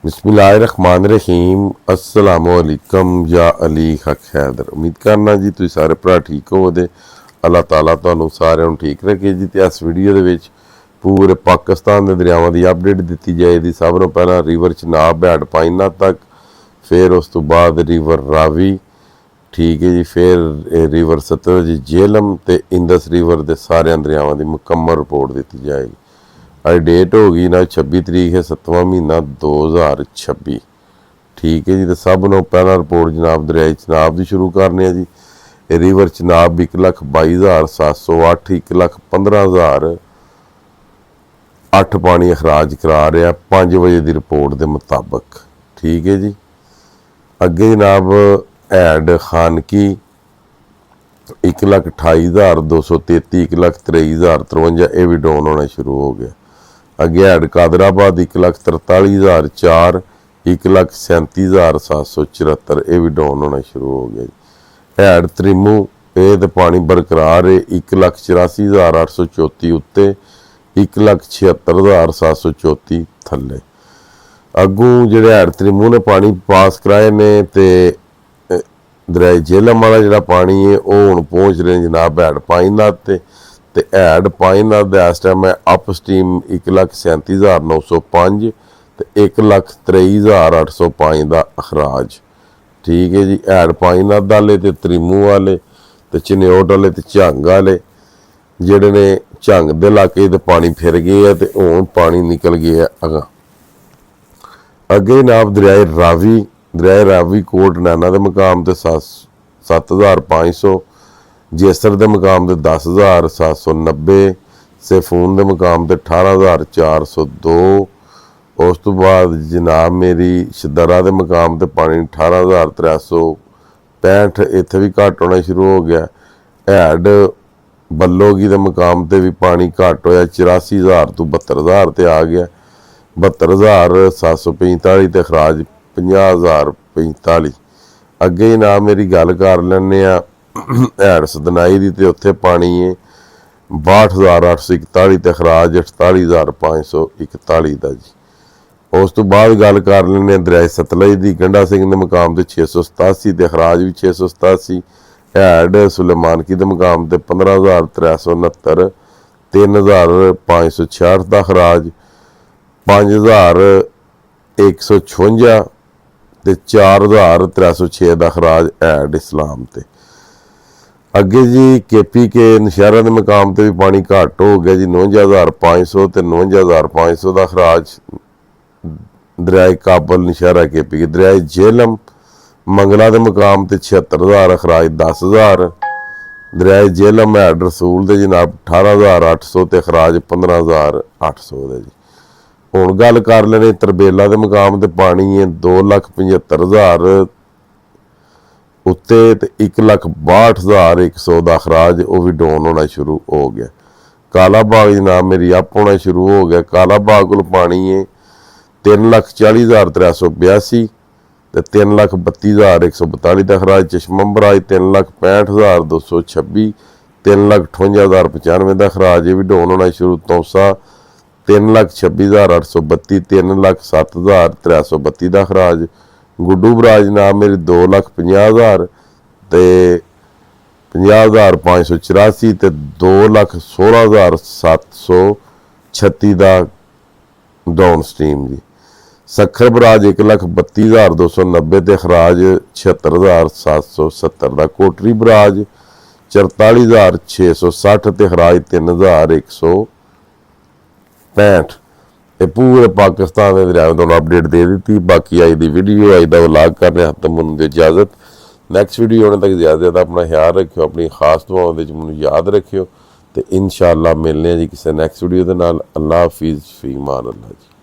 बिस्मिल्लाहिर्रहमानिर्रहीम अस्सलामुअलैकुम या अली हक हैदर। उम्मीद करना जी तुसीं सारे भरा ठीक होवो। अल्लाह ताला तुहानूं सारिਆਂ ਨੂੰ ठीक रखे जी। तो इस वीडियो दे विच पूरे पाकिस्तान के दरियावां की अपडेट दी जाएगी। सब तो पहला रिवर चनाब हैड पाइना तक, फिर उस तो बाद रिवर रावी, ठीक है जी, फिर रिवर सतलुज, झेलम ते इंदस रिवर के सारे दरियावां की मुकम्मल रिपोर्ट दी जाएगी। आज डेट होगी ना 26 तरीक है 7वां महीना 2026, ठीक है जी। तो सब नों पहला रिपोर्ट जनाब दरियाई चनाब की शुरू करने जी। रिवर चनाब 1,22,708, 1,15,008 पानी अखराज करा रहा 5 बजे की रिपोर्ट के मुताबिक, ठीक है जी। अगे जनाब हैड खानकी 1,28,233, 1,23,053, यह भी डाउन होना शुरू हो गया। अगे हैड कादराबाद 1,43,004, 1,37,774, यह भी डाउन होना शुरू हो गया। हैड त्रिमू ये तो पानी बरकरार है 1,84,834 उत्ते, 1,76,734 थले। अगू जो हैड त्रिमू ने पानी पास कराए ने तो दरिया झेलम वाला जो पानी है वह हुण पहुँच रहे जनाब हैड पाइनाथ ते हैड पाइनाथ इस टाइम है अप स्ट्रीम 1,37,905 ते 1,23,805 का अखराज, ठीक है जी। हैड पाइनाथ वाले तो त्रिमू वाले तो चन्योट वाले तो झंग वाले जेडे ने झंग के इलाके तो पानी फिर गए है तो हुण पानी निकल गया अगा। अगे जनाब दरिया रावी कोट नैना के मुकाम से 7,500, जेसर के मुकाम से 10,790, सेफून के मुकाम से 18,402। उस तो बाद जनाब मेरी शदरा के मुकाम से पानी 18,365, इत्थे भी घट होना शुरू हो गया। हैड बल्लोगी के मुकाम से भी पानी घट होया 84,000 तो 72,000 ते आ गया, 72,745 ते खराज 50,045। अगे जनाब मेरी गल कर लैने हैड सदनाई की तो उत्थे पानी है 62,841 ते खराज 48,541 का जी। उस तो बाद गल कर लैने दरिया सतलुज की गंडा सिंह के मुकाम से 687 ते खराज भी 687। हैड सुलेमानकी के मुकाम से 15,369, 3,566 का खराज, 5,156 ते 4,306 का खराज हैड इस्लाम ते। अगे जी केपी के नशहरा के मुकाम से भी पानी घट हो गया जी 59,500 ते 59,500 का खराज दरिया काबल नशहरा केपी के। दरिया झेलम मंगला के मुकाम से 76,000 खराज 10,000। दरिया झेलम हैड रसूल के जनाब 18,800 ते खराज 15,800 का जी। हुण गल कर लेने तरबेला के मुकाम से पानी है 2,75,000 उत्ते ते 1,62,100 का खराज वह भी डाउन होना शुरू हो गया। काला बाग जनाब मेरी अप होना शुरू हो गया। काला बाग को पानी है 3,40,382 ते 3,32,142 का खराज। चश्मा बराज 3,65,226, 3,58,095 का खराज, ये भी डाउन होना शुरू। तौसा 3,26,832, 3,07,332 का खराज। गुड्डू बराज जनाब मेरी 2,50,000 ते 50,584 ते 2,16,736 का डाउन स्ट्रीम जी। सखर बराज 1,32,290 ते खराज 76,770 का। कोटरी बराज 44,660 ते खराज 3,165। ये पूरे पाकिस्तान के दरिया में अपडेट दे दी। बाकी आई दी वीडियो आई दा व्लॉग करने हत्थ मुझे इजाजत। नैक्सट वीडियो होने तक ज़्यादा अपना ख्याल रखियो, अपनी खास दुआओं मुझे याद रखियो तो इंशाअल्लाह मिलने जी किसी नैक्सट वीडियो के नाल। अल्लाह हाफिज़, फी मान अल्लाह जी।